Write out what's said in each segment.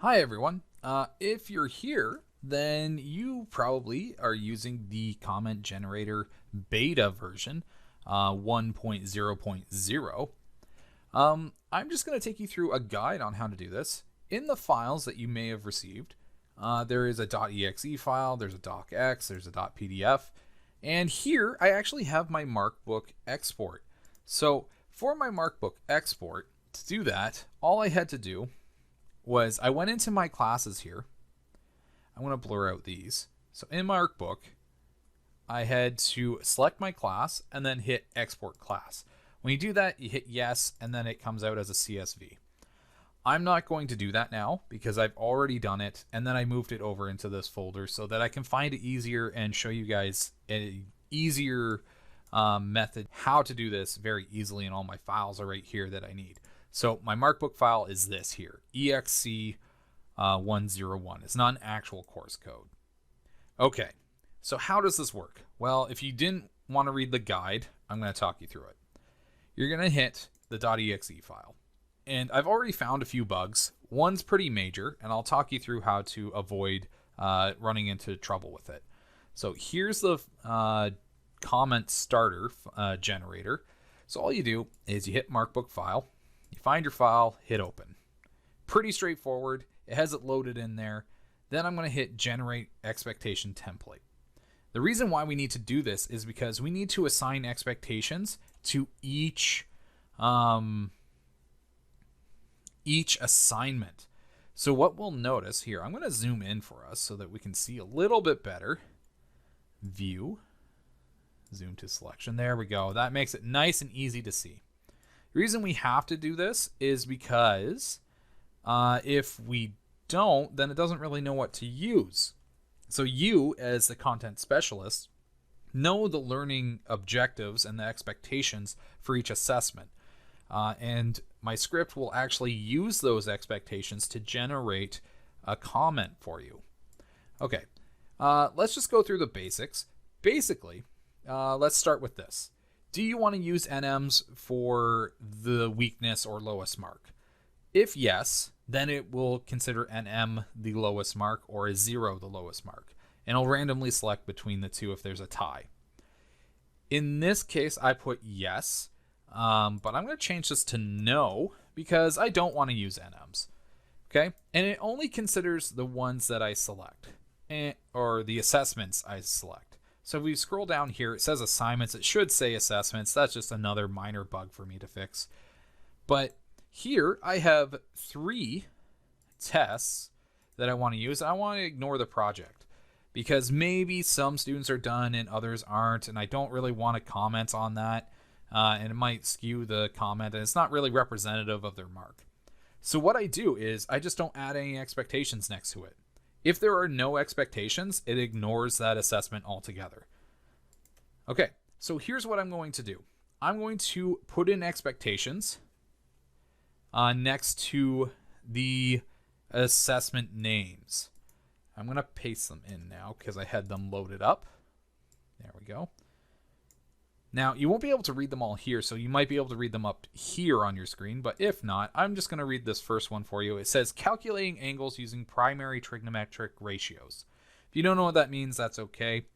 Hi everyone. If you're here, then you probably are using the comment generator beta version 1.0.0. I'm just going to take you through a guide on how to do this. In the files that you may have received, there is a .exe file, there's a docx, there's a .pdf, and here I actually have my Markbook Export. So for my Markbook Export, to do that, all I had to do was I went into my classes here. I want to blur out these. So in Markbook, I had to select my class and then hit export class. When you do that, you hit yes, and then it comes out as a CSV. I'm not going to do that now because I've already done it, and then I moved it over into this folder so that I can find it easier and show you guys an easier method how to do this very easily, and all my files are right here that I need. So my Markbook file is this here, EXC101. It's not an actual course code. Okay, so how does this work? Well, if you didn't want to read the guide, I'm going to talk you through it. You're going to hit the .exe file. And I've already found a few bugs. One's pretty major, and I'll talk you through how to avoid running into trouble with it. So here's the comment starter generator. So all you do is you hit Markbook file. You find your file, hit open. Pretty straightforward. It has it loaded in there. Then I'm going to hit generate expectation template. The reason why we need to do this is because we need to assign expectations to each assignment. So what we'll notice here, I'm going to zoom in for us so that we can see a little bit better. View, zoom to selection. There we go. That makes it nice and easy to see. The reason we have to do this is because if we don't, then it doesn't really know what to use. So you, as the content specialist, know the learning objectives and the expectations for each assessment. And my script will actually use those expectations to generate a comment for you. Okay, let's just go through the basics. Basically, let's start with this. Do you want to use NMs for the weakness or lowest mark? If yes, then it will consider NM the lowest mark or a 0 the lowest mark. And it'll randomly select between the two if there's a tie. In this case, I put yes, but I'm going to change this to no because I don't want to use NMs. Okay, and it only considers the ones that I select, or the assessments I select. So if we scroll down here, it says assignments. It should say assessments. That's just another minor bug for me to fix. But here I have 3 tests that I want to use. I want to ignore the project because maybe some students are done and others aren't, and I don't really want to comment on that. And it might skew the comment, and it's not really representative of their mark. So what I do is I just don't add any expectations next to it. If there are no expectations, it ignores that assessment altogether. Okay, so here's what I'm going to do. I'm going to put in expectations next to the assessment names. I'm going to paste them in now because I had them loaded up. There we go. Now, you won't be able to read them all here, so you might be able to read them up here on your screen, but if not, I'm just going to read this first one for you. It says, calculating angles using primary trigonometric ratios. If you don't know what that means, that's okay.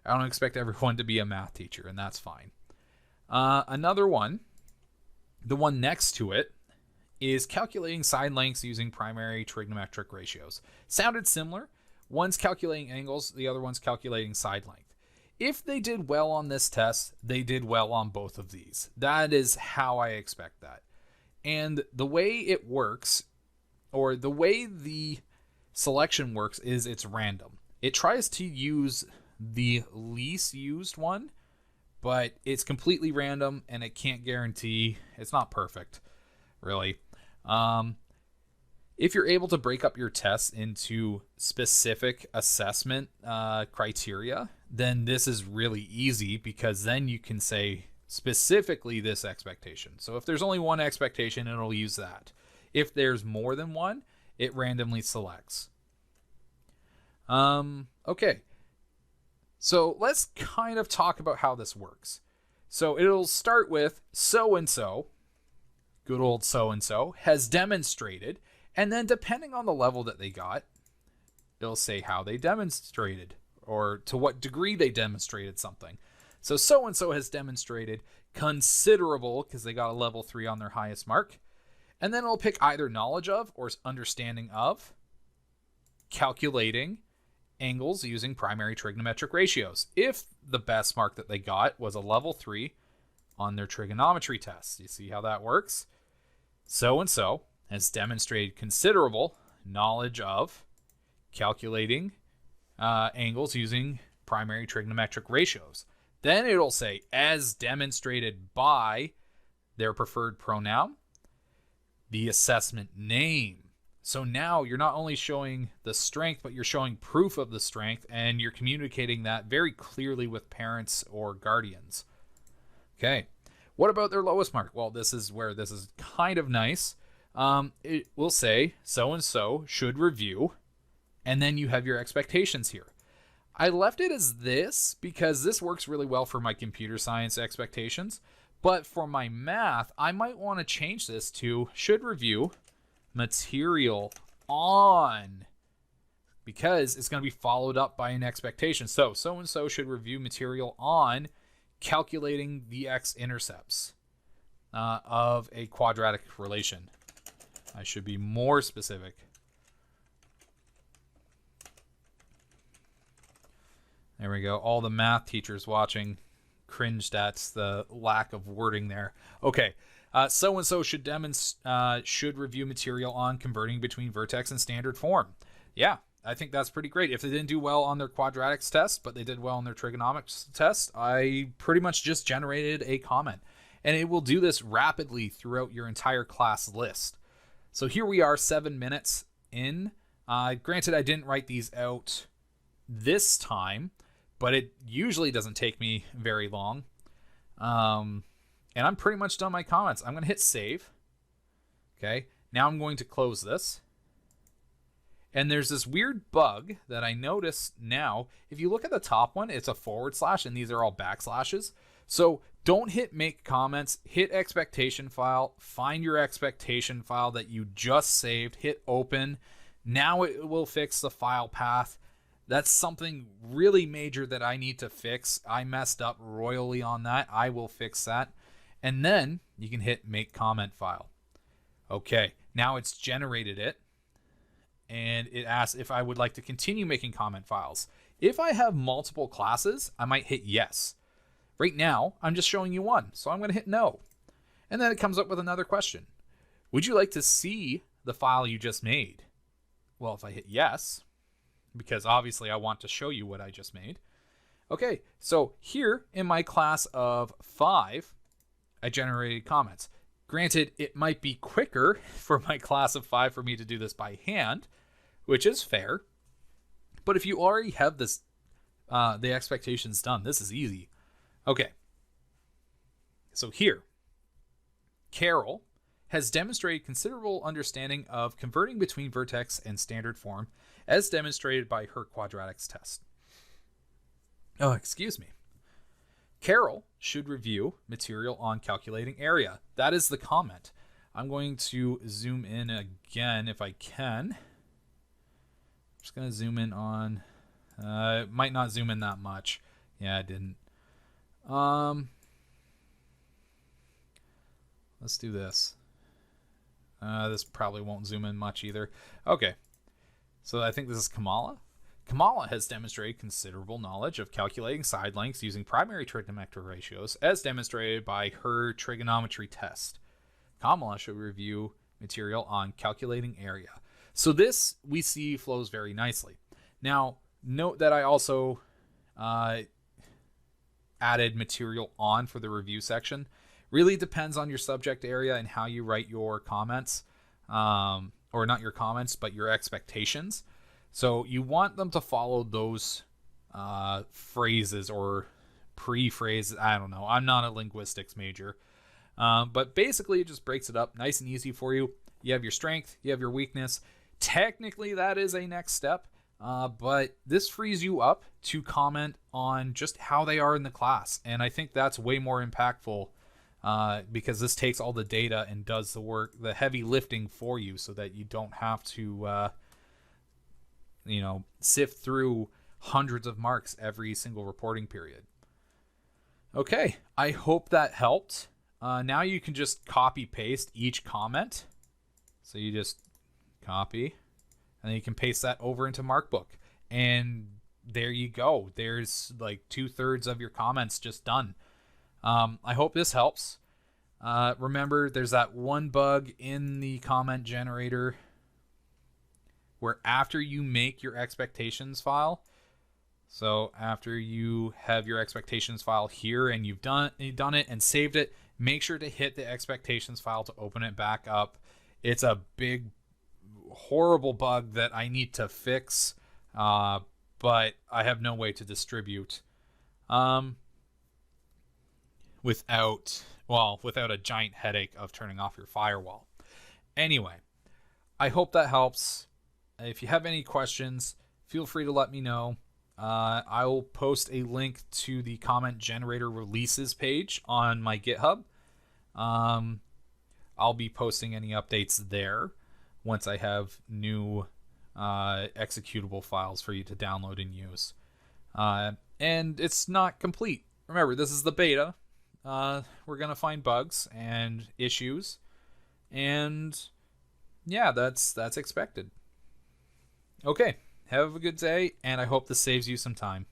I don't expect everyone to be a math teacher, and that's fine. Another one, the one next to it, is calculating side lengths using primary trigonometric ratios. Sounded similar. One's calculating angles, the other one's calculating side length. If they did well on this test, they did well on both of these. That is how I expect that. And the way it works, or the way the selection works, is it's random. It tries to use the least used one, but it's completely random and it can't guarantee. It's not perfect, really. If you're able to break up your tests into specific assessment criteria, then this is really easy because then you can say specifically this expectation. So if there's only one expectation, it'll use that. If there's more than one, it randomly selects. Okay. So let's kind of talk about how this works. So it'll start with so-and-so, good old so-and-so, has demonstrated, And then depending on the level that they got, it'll say how they demonstrated or to what degree they demonstrated something. So and so has demonstrated considerable because they got a level 3 on their highest mark. And then it'll pick either knowledge of or understanding of calculating angles using primary trigonometric ratios. If the best mark that they got was a level 3 on their trigonometry test, you see how that works? So and so has demonstrated considerable knowledge of calculating angles using primary trigonometric ratios. Then it'll say, as demonstrated by their preferred pronoun, the assessment name. So now you're not only showing the strength, but you're showing proof of the strength, and you're communicating that very clearly with parents or guardians. Okay, what about their lowest mark? Well, this is where this is kind of nice. It will say, so-and-so should review, and then you have your expectations here. I left it as this because this works really well for my computer science expectations. But for my math, I might want to change this to should review material on, because it's going to be followed up by an expectation. So-and-so should review material on calculating the x-intercepts of a quadratic relation. I should be more specific. There we go. All the math teachers watching cringed at the lack of wording there. Okay. So-and-so should review material on converting between vertex and standard form. Yeah, I think that's pretty great. If they didn't do well on their quadratics test, but they did well on their trigonometrics test, I pretty much just generated a comment. And it will do this rapidly throughout your entire class list. So here we are, 7 minutes in. Granted, I didn't write these out this time, but it usually doesn't take me very long. And I'm pretty much done my comments. I'm going to hit save. Okay, now I'm going to close this. And there's this weird bug that I notice now. If you look at the top one, it's a / and these are all backslashes. So don't hit make comments, hit expectation file, find your expectation file that you just saved, hit open. Now it will fix the file path. That's something really major that I need to fix. I messed up royally on that. I will fix that. And then you can hit make comment file. Okay, now it's generated it. And it asks if I would like to continue making comment files. If I have multiple classes, I might hit yes. Right now, I'm just showing you one, so I'm going to hit no. And then it comes up with another question. Would you like to see the file you just made? Well, if I hit yes, because obviously I want to show you what I just made. Okay, so here in my class of 5, I generated comments. Granted, it might be quicker for my class of 5 for me to do this by hand, which is fair. But if you already have this, the expectations done, this is easy. Okay. So here, Carol has demonstrated considerable understanding of converting between vertex and standard form as demonstrated by her quadratics test. Oh, excuse me. Carol should review material on calculating area. That is the comment. I'm going to zoom in again if I can. I'm just going to zoom in on... it might not zoom in that much. Yeah, it didn't. Let's do this. This probably won't zoom in much either. Okay. So I think this is Kamala. Kamala has demonstrated considerable knowledge of calculating side lengths using primary trigonometric ratios as demonstrated by her trigonometry test. Kamala should review material on calculating area. So this we see flows very nicely. Now, note that I also added material on for the review section. Really depends on your subject area and how you write your comments, or not your comments, but your expectations. So you want them to follow those phrases or pre-phrases. I don't know. I'm not a linguistics major. But basically it just breaks it up nice and easy for you. You have your strength, you have your weakness. Technically that is a next step, but this frees you up to comment on just how they are in the class. And I think that's way more impactful because this takes all the data and does the work, the heavy lifting for you, so that you don't have to, sift through hundreds of marks every single reporting period. Okay, I hope that helped. Now you can just copy paste each comment. So you just copy, and then you can paste that over into Markbook. And there you go. There's like 2/3 of your comments just done. I hope this helps. Remember, there's that one bug in the comment generator where after you make your expectations file, so after you have your expectations file here and you've done it and saved it, make sure to hit the expectations file to open it back up. It's a big, horrible bug that I need to fix, but I have no way to distribute without a giant headache of turning off your firewall. Anyway, I hope that helps. If you have any questions, feel free to let me know. I will post a link to the comment generator releases page on my GitHub. I'll be posting any updates there once I have new executable files for you to download and use. And it's not complete. Remember, this is the beta. We're going to find bugs and issues. And yeah, that's expected. Okay, have a good day, and I hope this saves you some time.